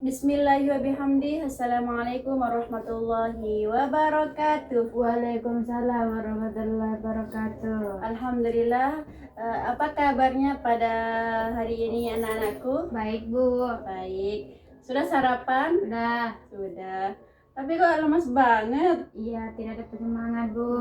Bismillahirrahmanirrahim. Assalamualaikum warahmatullahi wabarakatuh. Waalaikumsalam warahmatullahi wabarakatuh. Alhamdulillah. Apa kabarnya pada hari ini anak-anakku? Baik Bu. Baik. Sudah sarapan? Udah. Sudah. Tapi kok lemas banget? Iya, tidak ada penyemangat Bu.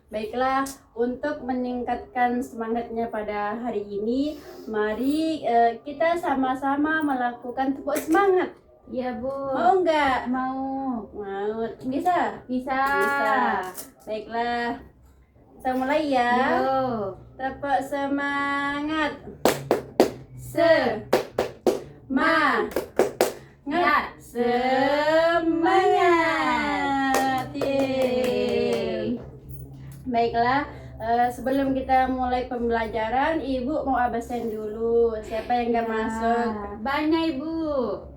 Baiklah, untuk meningkatkan semangatnya pada hari ini, mari kita sama-sama melakukan tepuk semangat. Iya Bu. Mau nggak? Mau. Mau. Bisa? Bisa. Bisa. Baiklah, kita mulai ya. Yo. Tepuk semangat. Semangat. Semangat. Yeay. Baiklah, sebelum kita mulai pembelajaran, Ibu mau absen dulu. Siapa yang nggak masuk? Banyak Ibu.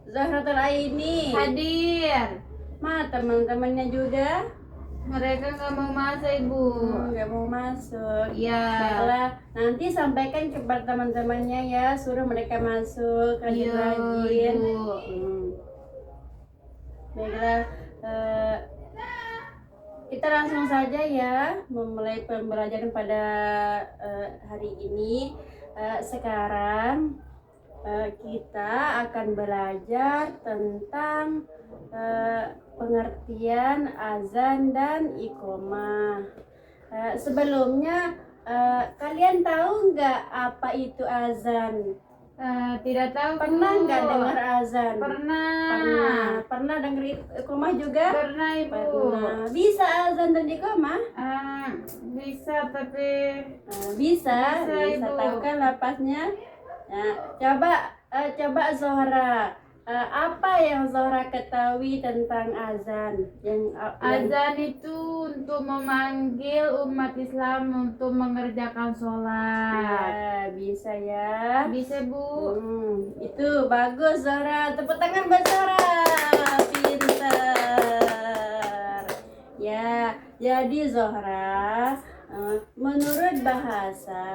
Zahratul Aini. Hadir. Teman-temannya juga Mereka nggak mau masuk Ibu. nggak mau masuk. Iya. Baiklah, nanti sampaikan kepada teman-temannya ya, suruh mereka masuk rajin-rajin. Bu. Baiklah, kita langsung saja ya memulai pembelajaran pada hari ini. Sekarang kita akan belajar tentang pengertian azan dan iqomah. Sebelumnya kalian tahu nggak apa itu azan? Tidak tahu. Pernah nggak dengar azan? Pernah. Pernah dengar iqomah juga? Pernah Ibu. Pernah. Bisa azan dan iqomah? Bisa tapi Bisa Ibu. tahu kan lapasnya? Nah, coba Zohra, apa yang Zohra ketahui tentang azan? azan itu untuk memanggil umat Islam untuk mengerjakan sholat. Ya, bisa ya. Bisa Bu. Itu bagus Zohra, tepuk tangan buat Zohra. Pintar. Ya, jadi Zohra, menurut bahasa,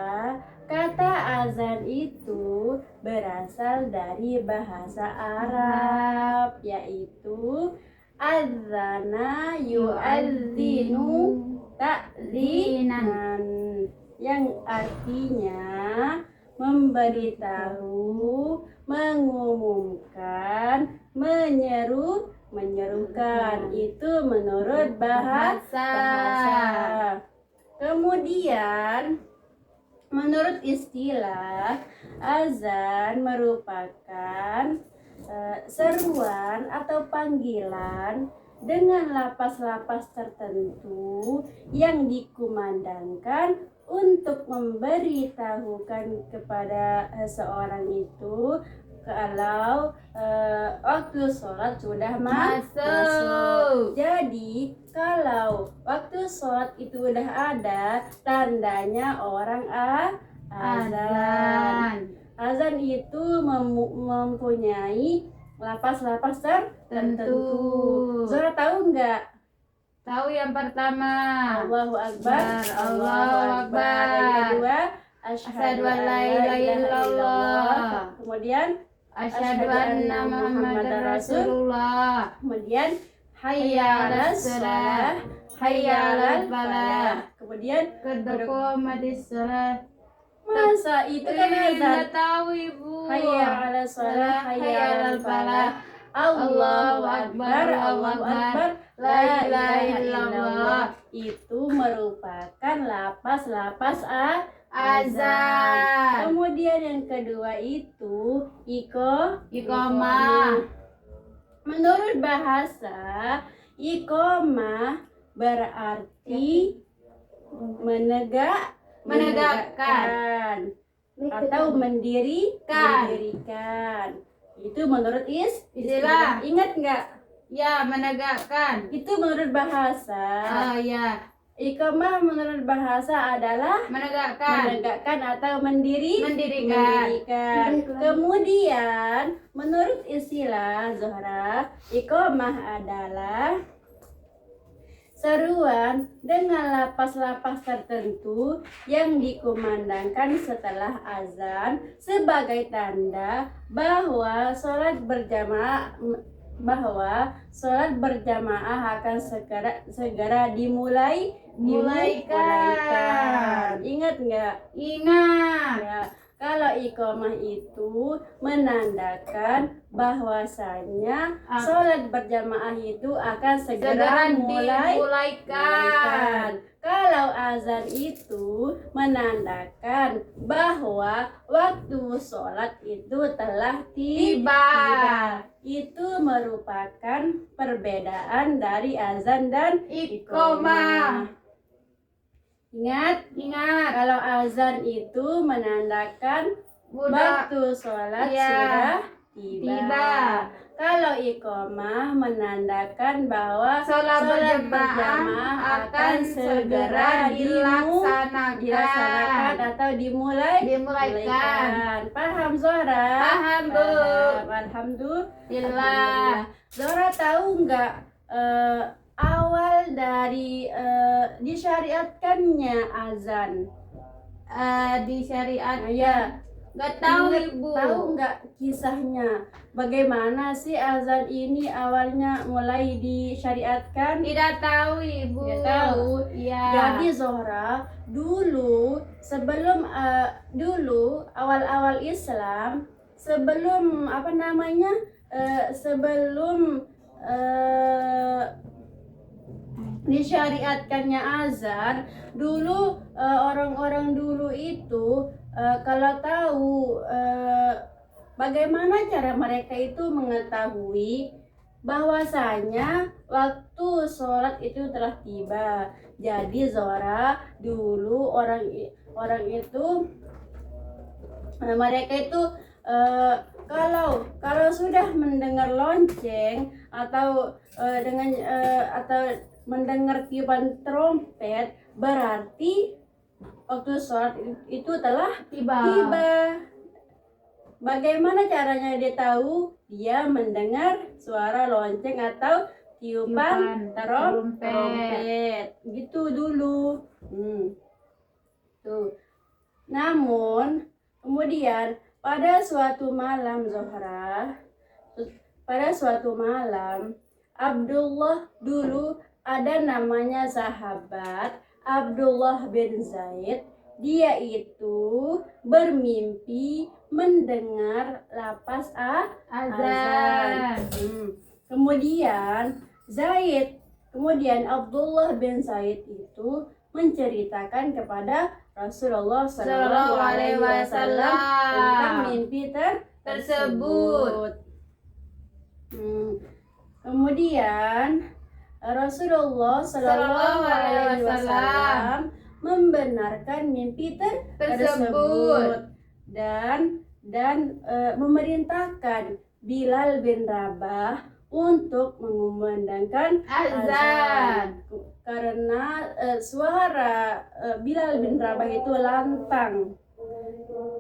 kata azan itu berasal dari bahasa Arab, yaitu azana yu'adzinu ta'zinan, yang artinya memberitahu, mengumumkan, menyerukan. Itu menurut bahasa. Kemudian menurut istilah, azan merupakan seruan atau panggilan dengan lapas-lapas tertentu yang dikumandangkan untuk memberitahukan kepada seorang itu kalau waktu sholat sudah masuk. Jadi kalau waktu sholat itu udah ada, tandanya orang azan. Azan itu mempunyai lapas-lapas tertentu. Zohra tahu nggak? Tahu yang pertama. Allahu Akbar. Allahu Akbar. Yang kedua, Asyhadu an la ilaha illallah. Kemudian Asyhadu anna Muhammadar Rasulullah. Kemudian hayya 'alas shalah, hayya 'alal falah. Kemudian Qad qamatis shalah. masa itu kan azan. Tidak tahu Ibu. Hayya 'alas shalah, hayya 'alal falah. Allahu Akbar, Allahu Akbar, la ilaha illallah. Itu merupakan lapas-lapas azan. Kemudian yang kedua itu iqomah. Menurut bahasa, iqomah berarti menegakkan atau mendirikan. Itu menurut istilah. Ingat nggak? Ya, menegakkan. Itu menurut bahasa. Ya. Iqamah menurut bahasa adalah menegakkan atau mendirikan. Kemudian menurut istilah Zohra, iqamah adalah seruan dengan lapas-lapas tertentu yang dikumandangkan setelah azan sebagai tanda bahwa sholat berjamaah akan segera dimulaikan. Ingat nggak? Ingat. Ya, kalau iqamah itu menandakan bahwasanya sholat berjamaah itu akan segera dimulaikan. Kalau azan itu menandakan bahwa waktu sholat itu telah tiba. Itu merupakan perbedaan dari azan dan iqamah. Ingat, kalau azan itu menandakan waktu sholat sudah tiba. Kalau iqamah menandakan bahwa sholat berjamaah akan segera dilaksanakan atau dimulaikan. Paham Zohra? Paham, Bu. Alhamdulillah. Zohra tahu nggak awal dari disyariatkannya azan? Disyariatkan. Nggak tahu, Ibu. Tahu nggak kisahnya? Bagaimana sih azan ini awalnya mulai disyariatkan? Tidak tahu, Ibu. Tidak tahu. Iya. Jadi Zohra, dulu awal-awal Islam, sebelum disyariatkannya azan, dulu orang-orang dulu itu kalau tahu bagaimana cara mereka itu mengetahui bahwasanya waktu sholat itu telah tiba. Jadi Zohra, dulu orang itu mereka itu kalau sudah mendengar lonceng atau atau mendengar tiupan trompet, berarti waktu sholat itu telah tiba. Bagaimana caranya dia tahu? Dia mendengar suara lonceng atau tiupan trompet. Gitu dulu. Tuh. Namun kemudian pada suatu malam Zohra, Abdullah, dulu ada namanya sahabat Abdullah bin Zaid. Dia itu bermimpi mendengar lapas azan. Kemudian Abdullah bin Zaid itu menceritakan kepada Rasulullah SAW tentang mimpi tersebut. Kemudian Rasulullah SAW membenarkan mimpi tersebut dan memerintahkan Bilal bin Rabah untuk mengumandangkan azan karena suara Bilal bin Rabah itu lantang,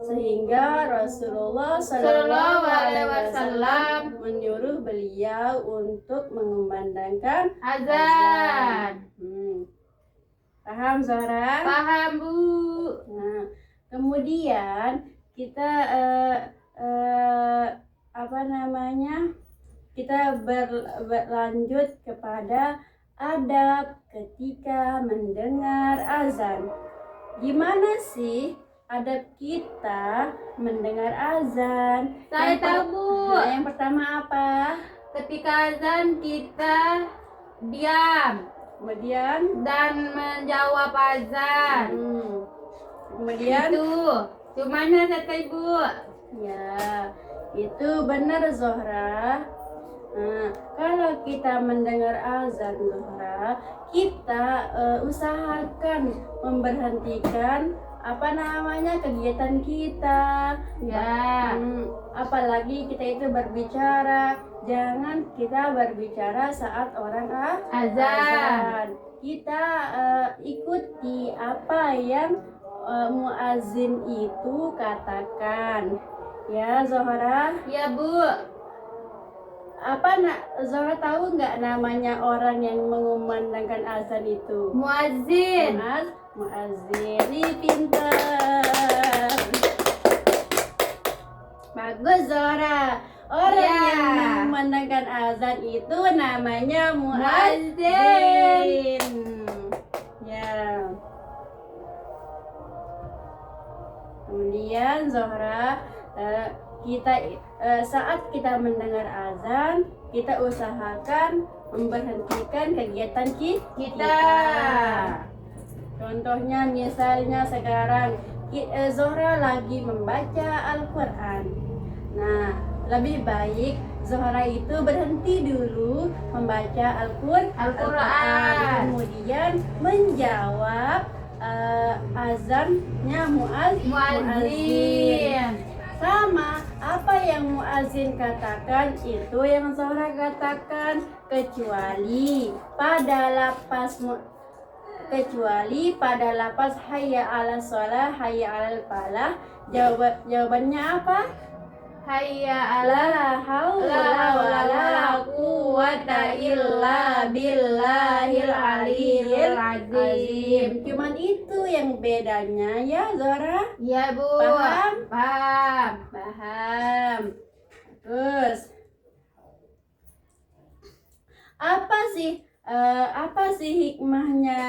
sehingga Rasulullah SAW menyuruh beliau untuk mengumandangkan azan. Paham Zohra? Paham, Bu. Nah, kemudian kita kita berlanjut kepada adab ketika mendengar azan. Gimana sih adab kita mendengar azan? Saya tahu, Bu. Yang pertama apa? Ketika azan kita diam, kemudian dan menjawab azan. Kemudian itu mana kata Ibu? Ya, itu benar Zohra. Nah, kalau kita mendengar azan Zohra, kita usahakan memberhentikan kegiatan kita. Ya. Apalagi kita itu berbicara, jangan kita berbicara saat orang azan. Kita ikuti apa yang muazin itu katakan. Ya Zohra. Ya, Bu. Zora tahu nggak namanya orang yang mengumandangkan azan itu? Muazzin. Muazzin. Ih, pintar. Bagus Zora. Orang yang mengumandangkan azan itu namanya muazzin. Ya. Kemudian Zohra, saat kita mendengar azan, kita usahakan memberhentikan kegiatan kita. Contohnya misalnya sekarang Zohra lagi membaca Al-Quran. Nah, lebih baik Zohra itu berhenti dulu membaca Al-Quran, kemudian menjawab azannya muazzin. Sama apa yang muazzin katakan itu yang Zohra katakan, kecuali pada lapas hayya 'alas shalah, hayya 'alal falah. Jawabannya apa? Hayya 'ala La haula wala quwwata illa billahil aliyyil azim. Cuman itu yang bedanya ya Zora? Ya Bu. Paham. Terus apa sih hikmahnya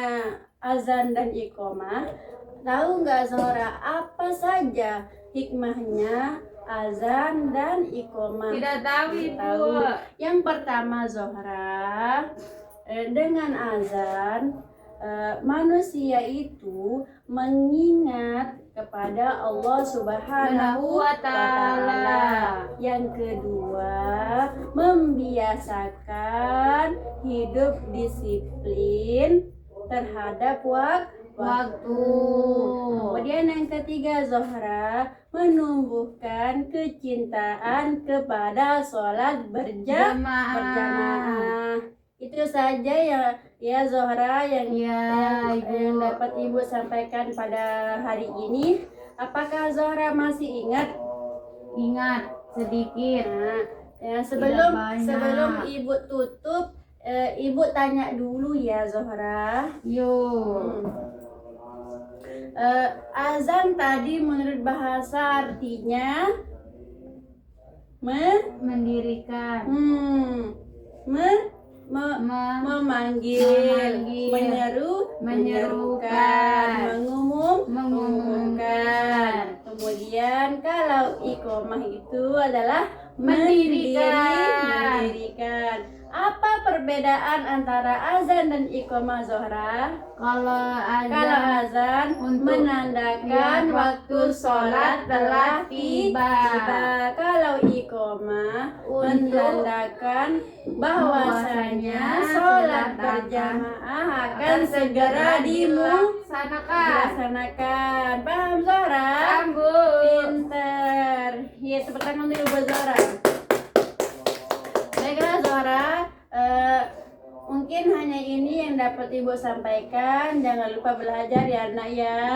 azan dan iqomah? Tahu nggak Zora apa saja hikmahnya azan dan iqomah? Tidak tahu Ibu. Yang pertama Zohra, dengan azan manusia itu mengingat kepada Allah Subhanahu wa Ta'ala. Yang kedua, membiasakan hidup disiplin terhadap waktu. Kemudian yang ketiga Zohra, menumbuhkan kecintaan kepada sholat berjamaah. Itu saja ya Zohra yang dapat Ibu sampaikan pada hari ini. Apakah Zohra masih ingat? Ingat sedikit. Nah, sebelum Ibu tutup, Ibu tanya dulu ya Zohra. Azan tadi menurut bahasa artinya mendirikan, memanggil, menyerukan, mengumumkan. Kemudian kalau iqomah itu adalah mendirikan. Apa perbedaan antara azan dan iqomah Zohra? Kalau azan menandakan waktu sholat telah tiba. Kalau iqomah menandakan bahwasanya sholat berjamaah akan segera dilaksanakan. Paham Zohra? Paham Bu. Pinter. Ya, tepuk tangan dulu buat Zohra. Baiklah Zohra, mungkin hanya ini yang dapat Ibu sampaikan. Jangan lupa belajar ya anak ya.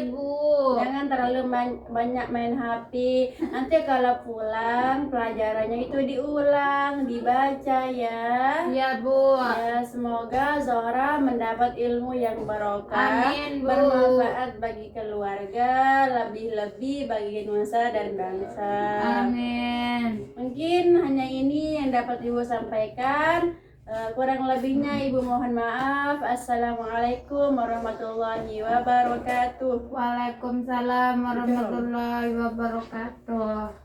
Ibu. Jangan terlalu banyak main HP. Nanti kalau pulang pelajarannya itu diulang, dibaca ya. Ya Bu. Ya, semoga Zohra mendapat ilmu yang barokah, Amin, Bu. bermanfaat bagi keluarga, lebih-lebih bagi nusa dan bangsa. Amin. Mungkin hanya ini yang dapat Ibu sampaikan. Kurang lebihnya Ibu mohon maaf. Assalamualaikum warahmatullahi wabarakatuh. Waalaikumsalam warahmatullahi wabarakatuh.